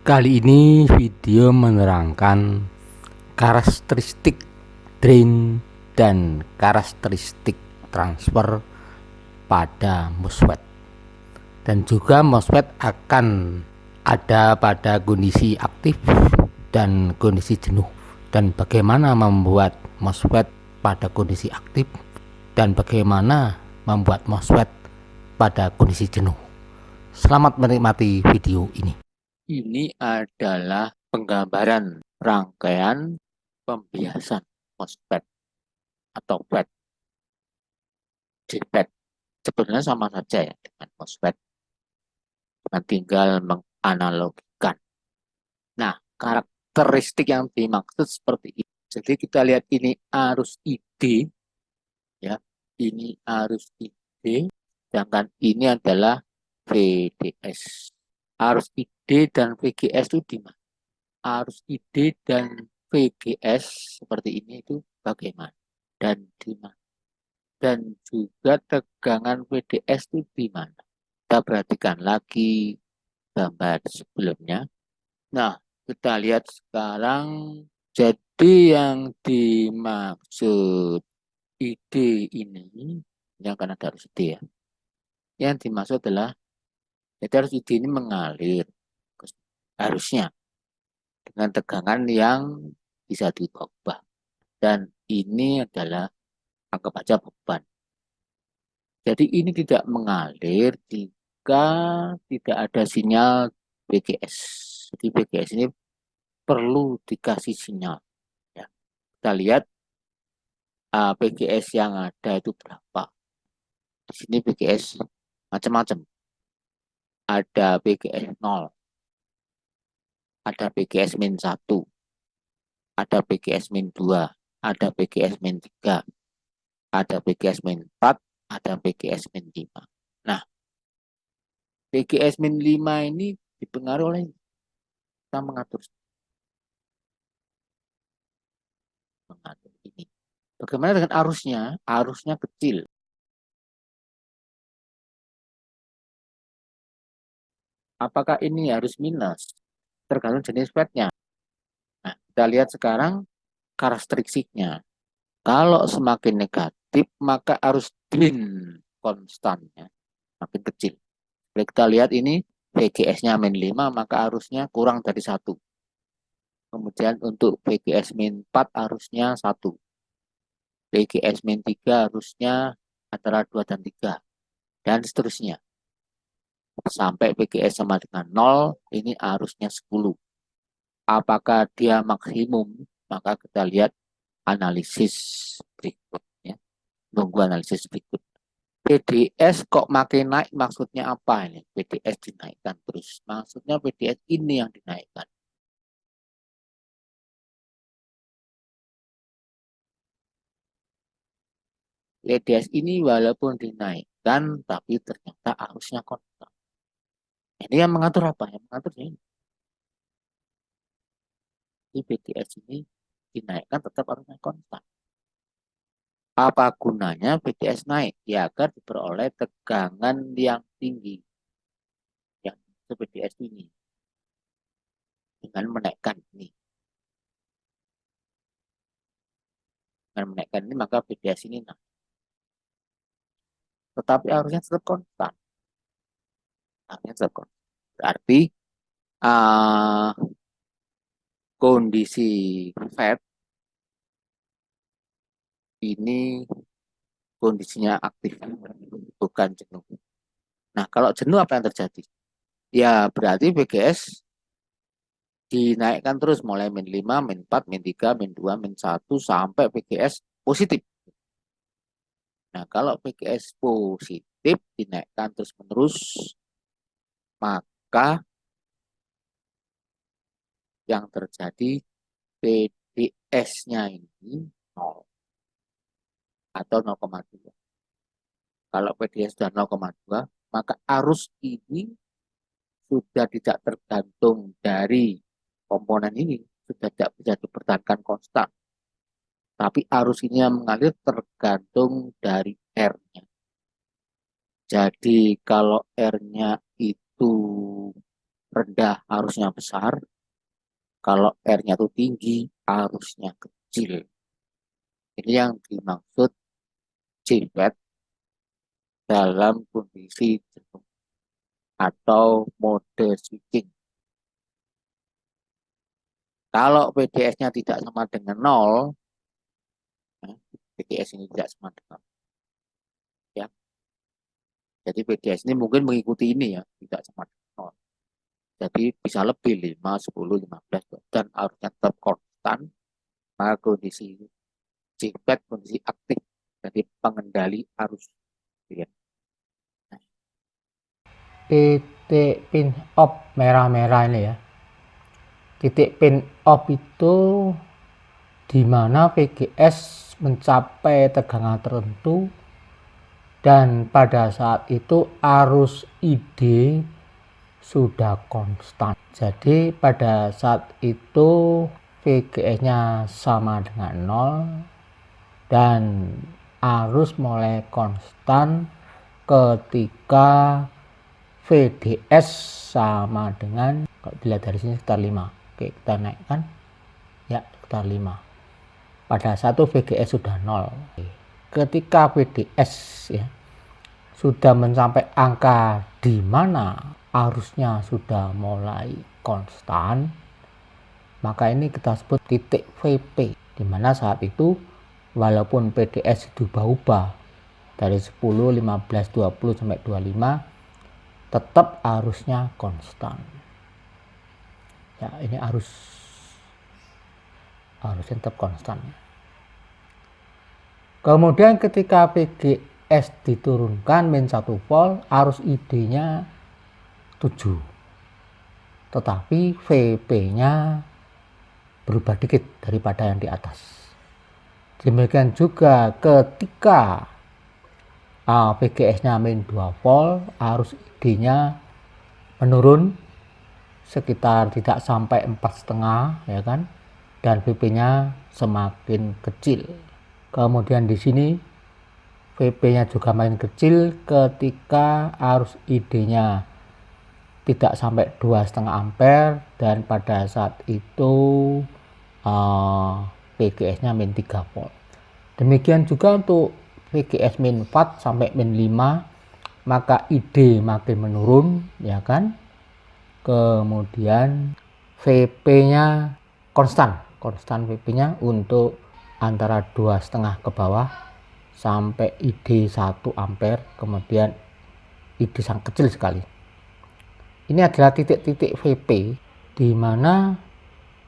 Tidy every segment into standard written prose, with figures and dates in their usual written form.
Kali ini video menerangkan karakteristik drain dan karakteristik transfer pada MOSFET, dan juga MOSFET akan ada pada kondisi aktif dan kondisi jenuh, dan bagaimana membuat MOSFET pada kondisi aktif dan bagaimana membuat MOSFET pada kondisi jenuh. Selamat menikmati video ini. Ini adalah penggambaran rangkaian pembiasan MOSFET atau FET. JFET sebenarnya sama saja ya dengan MOSFET, dengan tinggal menganalogikan. Nah, karakteristik yang dimaksud seperti ini. Jadi kita lihat ini arus ID, ya, ini arus ID, sedangkan ini adalah VDS. Arus ID dan VGS itu di mana? Arus ID dan VGS seperti ini itu bagaimana dan di mana? Dan juga tegangan VDS itu di mana? Kita perhatikan lagi gambar sebelumnya. Nah, kita lihat sekarang. Jadi yang dimaksud ID ini, yang akan ada arus ID ya. Yang dimaksud adalah, jadi arus ID ini mengalir harusnya dengan tegangan yang bisa diubah. Dan ini adalah, anggap aja beban. Jadi ini tidak mengalir jika tidak ada sinyal BGS. Jadi BGS ini perlu dikasih sinyal. Ya. Kita lihat BGS yang ada itu berapa. Di sini BGS macam-macam. Ada BGS 0, ada BGS min 1, ada BGS min 2, ada BGS min 3, ada BGS min 4, ada BGS min 5. Nah, BGS min 5 ini dipengaruhi oleh kita mengatur ini. Bagaimana dengan arusnya? Arusnya kecil. Apakah ini harus minus? Tergantung jenis FET-nya. Nah, kita lihat sekarang karakteristiknya. Kalau semakin negatif, maka arus drain konstannya makin kecil. Jadi kita lihat ini VGS-nya min 5, maka arusnya kurang dari 1. Kemudian untuk VGS min 4 arusnya 1. VGS min 3 arusnya antara 2 dan 3. Dan seterusnya. Sampai VGS sama dengan 0, ini arusnya 10. Apakah dia maksimum? Maka kita lihat analisis berikutnya. Nunggu analisis berikut. PDS kok makin naik, maksudnya apa ini? PDS dinaikkan terus. Maksudnya PDS ini yang dinaikkan. PDS ini walaupun dinaikkan, tapi ternyata arusnya konstan. Ini yang mengatur apa? Yang mengatur ini. Di PDS ini dinaikkan tetap arusnya konstan. Apa gunanya PDS naik? Ya, agar diperoleh tegangan yang tinggi. Yang PDS ini. Dengan menaikkan ini. Dengan menaikkan ini, maka PDS ini naik. Tetapi arusnya tetap konstan. Arusnya tetap konstan. Berarti kondisi FET ini kondisinya aktif, bukan jenuh. Nah, kalau jenuh apa yang terjadi? Ya, berarti BGS dinaikkan terus mulai min 5, min 4, min 3, min 2, min 1 sampai BGS positif. Nah, kalau BGS positif dinaikkan terus menerus, maka yang terjadi PDS-nya ini 0 atau 0,2. Kalau PDS sudah 0,2, maka arus ini sudah tidak tergantung dari komponen ini, sudah tidak bisa dipertahankan konstan. Tapi arus ini yang mengalir tergantung dari R-nya. Jadi kalau R-nya itu rendah arusnya besar, kalau R-nya itu tinggi arusnya kecil. Ini yang dimaksud J-bed dalam kondisi jenuh atau mode switching. Kalau PDS-nya tidak sama dengan 0, PDS ini tidak sama dengan 0, ya. Jadi PDS ini mungkin mengikuti ini ya, tidak sama dengan 0. Jadi bisa lebih 5, 10, 15 dan arusnya tetap konstan pada kondisi J-bed, kondisi aktif. Jadi pengendali arus. Ya. Titik pin off merah-merah ini ya. Titik pin off itu di mana VGS mencapai tegangan tertentu dan pada saat itu arus ID sudah konstan. Jadi pada saat itu VGS-nya sama dengan 0 dan arus mulai konstan ketika VDS sama dengan, kalau dilihat dari sini sekitar 5. Oke, kita naikkan ya sekitar 5. Pada satu VGS sudah 0. Ketika VDS ya sudah mencapai angka di mana arusnya sudah mulai konstan, maka ini kita sebut titik VP, di mana saat itu walaupun PDS berubah-ubah dari 10, 15, 20 sampai 25, tetap arusnya konstan. Ya, ini arusnya tetap konstan. Kemudian ketika VGS diturunkan min 1 volt, arus ID-nya 7. Tetapi VP-nya berubah dikit daripada yang di atas. Demikian juga ketika VGS-nya min 2 volt, arus ID-nya menurun sekitar tidak sampai 4,5 ya kan, dan VP-nya semakin kecil. Kemudian di sini VP-nya juga makin kecil ketika arus ID-nya tidak sampai 2,5 ampere dan pada saat itu VGS-nya min 3 volt. Demikian juga untuk VGS min 4 sampai min 5, maka ID makin menurun ya kan. Kemudian VP-nya konstan VP-nya untuk antara 2,5 ke bawah sampai ID 1 ampere, kemudian ID sangat kecil sekali. Ini adalah titik-titik VP di mana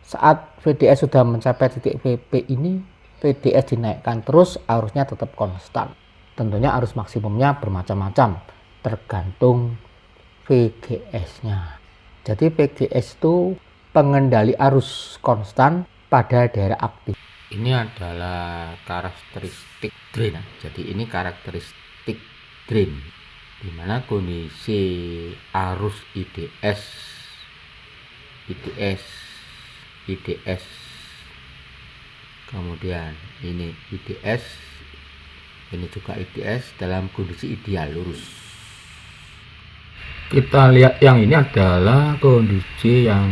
saat VDS sudah mencapai titik VP ini, VDS dinaikkan terus, arusnya tetap konstan. Tentunya arus maksimumnya bermacam-macam tergantung VGS-nya. Jadi VGS itu pengendali arus konstan pada daerah aktif. Ini adalah karakteristik drain. Jadi ini karakteristik drain, di mana kondisi arus IDS, kemudian ini IDS, ini juga IDS dalam kondisi ideal lurus. Kita lihat yang ini adalah kondisi yang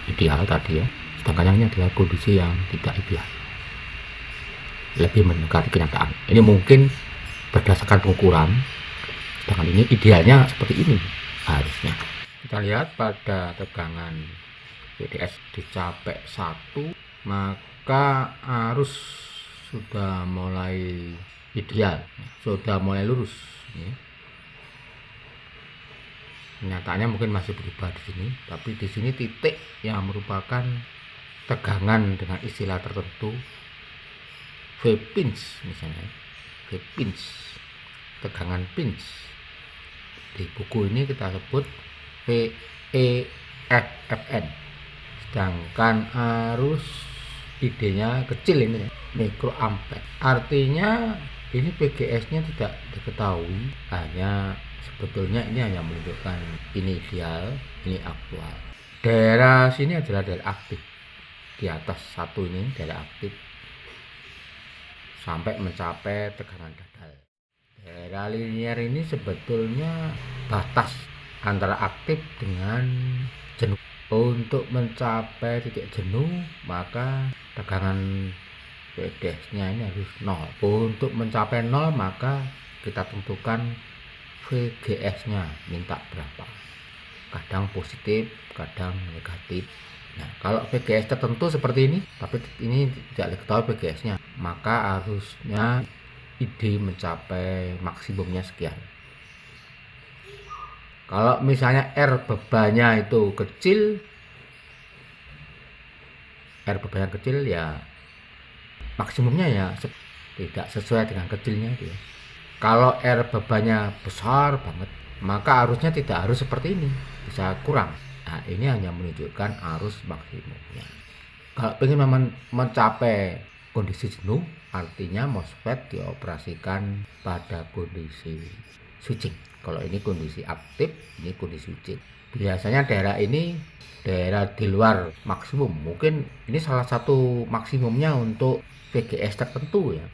ideal tadi ya, sedangkan yang ini adalah kondisi yang tidak ideal, lebih mendekati kenyataan. Ini mungkin berdasarkan pengukuran, sedangkan ini idealnya seperti ini harusnya. Kita lihat pada tegangan VDS dicapai 1, maka arus sudah mulai ideal, sudah mulai lurus. Kenyataannya mungkin masih berubah di sini, tapi di sini titik yang merupakan tegangan dengan istilah tertentu, V-pinch misalnya, V-pinch, tegangan pinch. Di buku ini kita sebut VEFFN. Sedangkan arus ID-nya kecil ini, mikroampere. Artinya ini PGS-nya tidak diketahui, sebetulnya ini hanya menunjukkan ini ideal, ini aktual. Daerah sini adalah daerah aktif. Di atas 1 ini daerah aktif sampai mencapai tegangan dadal. Daerah linier ini sebetulnya batas antara aktif dengan jenuh. Untuk mencapai titik jenuh, maka tegangan VDS-nya ini harus 0. Untuk mencapai 0, maka kita tentukan VGS-nya minta berapa. Kadang positif, kadang negatif. Nah, kalau VGS tertentu seperti ini, tapi ini tidak diketahui VGS-nya, maka harusnya ID mencapai maksimumnya sekian. Kalau misalnya R bebannya itu kecil, ya maksimumnya ya tidak sesuai dengan kecilnya itu ya. Kalau R bebannya besar banget, maka arusnya tidak harus seperti ini, bisa kurang. Nah, ini hanya menunjukkan arus maksimumnya. Kalau ingin mencapai kondisi jenuh, artinya MOSFET dioperasikan pada kondisi switching. Kalau ini kondisi aktif, ini kondisi switching. Biasanya daerah ini daerah di luar maksimum. Mungkin ini salah satu maksimumnya untuk VGS tertentu ya.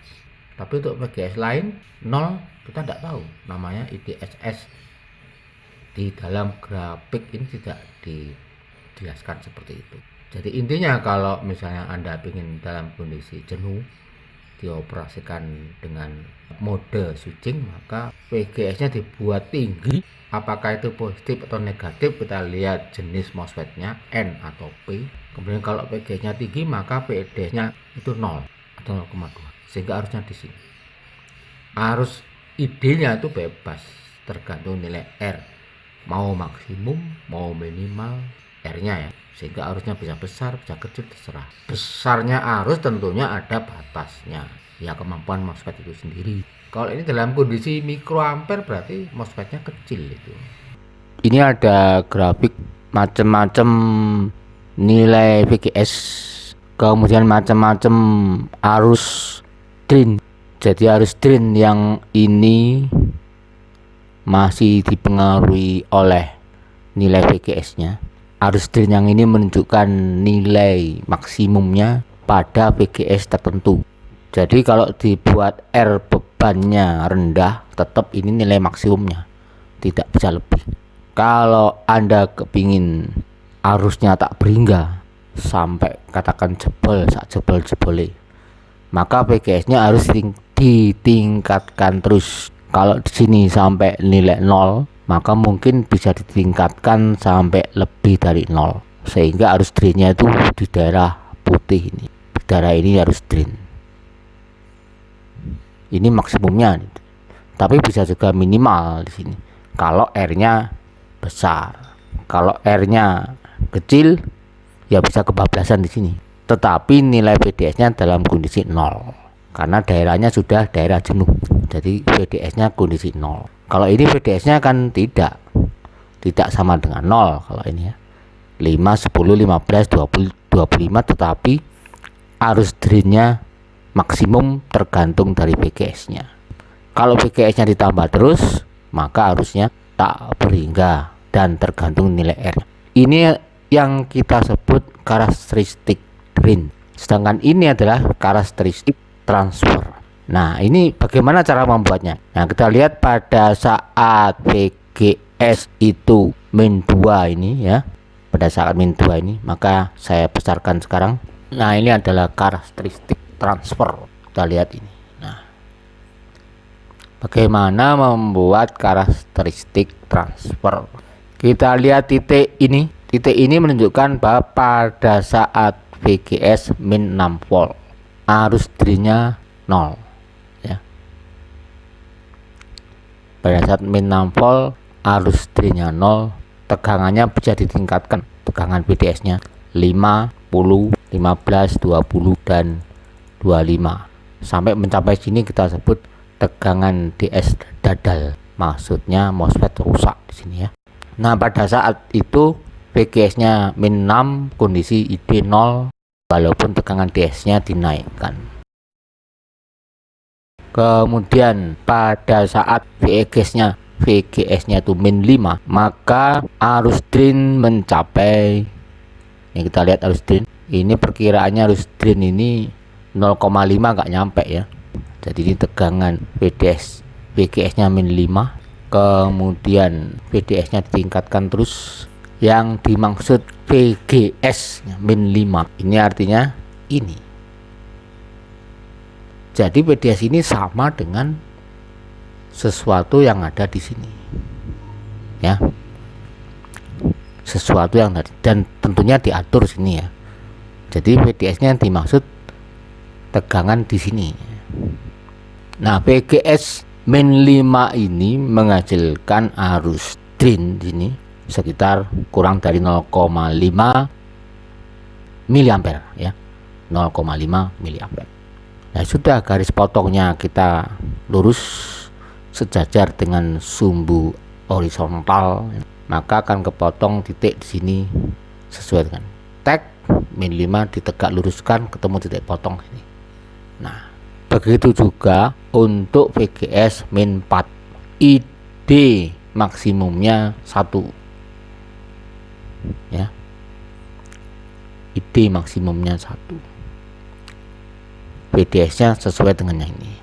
Tapi untuk VGS lain 0 kita tidak tahu. Namanya IDSS. Di dalam grafik ini tidak dijelaskan seperti itu. Jadi intinya kalau misalnya Anda ingin dalam kondisi jenuh dioperasikan dengan mode switching, maka VGS-nya dibuat tinggi. Apakah itu positif atau negatif, kita lihat jenis MOSFET-nya N atau P. Kemudian kalau VGS-nya tinggi, maka VDS-nya itu 0 atau 0,2, sehingga arusnya di sini. Arus ID-nya itu bebas, tergantung nilai R, mau maksimum, mau minimal R-nya ya, sehingga arusnya bisa besar, bisa kecil, terserah. Besarnya arus tentunya ada batasnya, ya kemampuan MOSFET itu sendiri. Kalau ini dalam kondisi mikroampere berarti MOSFET-nya kecil itu. Ini ada grafik macam-macam nilai VGS, kemudian macam-macam arus drain. Jadi arus drain yang ini masih dipengaruhi oleh nilai VGS-nya. Arus drain yang ini menunjukkan nilai maksimumnya pada VGS tertentu. Jadi kalau dibuat R bebannya rendah, tetap ini nilai maksimumnya, tidak bisa lebih. Kalau Anda kepingin arusnya tak berhingga sampai katakan jebol, sak jebol-jebole, maka VGS-nya harus ditingkatkan terus. Kalau di sini sampai nilai 0, maka mungkin bisa ditingkatkan sampai lebih dari 0, sehingga arus drainnya itu di daerah putih ini. Di daerah ini harus drain. Ini maksimumnya, tapi bisa juga minimal di sini. Kalau R-nya besar, kalau R-nya kecil, ya bisa kebablasan di sini. Tetapi nilai VDS-nya dalam kondisi 0, karena daerahnya sudah daerah jenuh. Jadi VDS-nya kondisi 0. Kalau ini VDS-nya kan tidak sama dengan 0 kalau ini ya. 5, 10, 15, 20, 25, tetapi arus drainnya maksimum tergantung dari VGS-nya. Kalau VGS-nya ditambah terus, maka arusnya tak berhingga dan tergantung nilai R. Ini yang kita sebut karakteristik drain. Sedangkan ini adalah karakteristik transfer. Nah, ini bagaimana cara membuatnya? Nah, kita lihat pada saat VGS itu min 2 ini ya. Pada saat min 2 ini, maka saya besarkan sekarang. Nah, ini adalah karakteristik transfer. Kita lihat ini. Nah, bagaimana membuat karakteristik transfer? Kita lihat titik ini. Titik ini menunjukkan bahwa pada saat VGS min 6 volt, arus drainnya 0 ya. Pada saat min 6 volt, arus drainnya 0, tegangannya bisa ditingkatkan. Tegangan VDS-nya 5, 10, 15, 20 dan 25. Sampai mencapai sini kita sebut tegangan DS dadal. Maksudnya MOSFET rusak di sini ya. Nah, pada saat itu VGS-nya min 6, kondisi ID 0, walaupun tegangan DS-nya dinaikkan. Kemudian pada saat VGS-nya itu min 5, maka arus drain mencapai, ini kita lihat arus drain, ini perkiraannya arus drain ini 0,5, nggak nyampe ya. Jadi ini tegangan VGS nya min 5, kemudian VDS nya ditingkatkan terus, yang dimaksud VGS min 5 ini artinya ini. Jadi VDS ini sama dengan sesuatu yang ada di sini, ya, sesuatu yang tadi, dan tentunya diatur sini ya. Jadi VDS-nya yang dimaksud tegangan di sini. Nah, VGS min 5 ini menghasilkan arus drain di sini sekitar kurang dari 0,5 miliampere ya, 0,5 miliampere. Nah, sudah garis potongnya kita lurus sejajar dengan sumbu horizontal, maka akan kepotong titik di sini sesuai dengan tag min 5 ditegak luruskan ketemu titik potong ini. Nah, begitu juga untuk VGS min 4, ID maksimumnya 1 ya, ID maksimumnya 1, VDS nya sesuai dengan yang ini.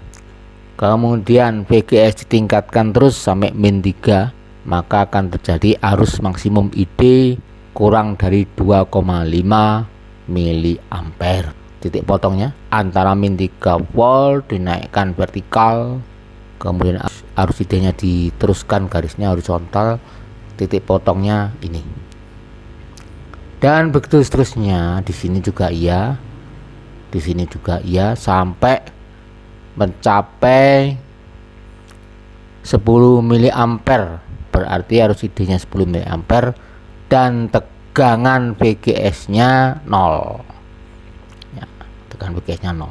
Kemudian VGS ditingkatkan terus sampai min 3, maka akan terjadi arus maksimum ID kurang dari 2,5 miliampere. Titik potongnya antara min 3 volt dinaikkan vertikal, kemudian arus ID nya diteruskan garisnya horizontal, titik potongnya ini, dan begitu seterusnya. Di sini juga iya, di sini juga iya, sampai mencapai 10 miliampere, berarti arus ID nya 10 miliampere dan tegangan VGS nya 0 ya, tegangan VGS nya 0,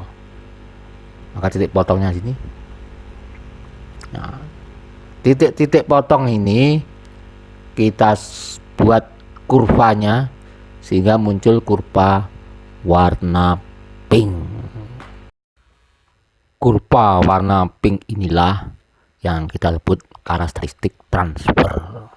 maka titik potongnya sini. Nah, titik-titik potong ini kita buat kurvanya sehingga muncul kurva warna pink. Kurva warna pink inilah yang kita sebut karakteristik transfer.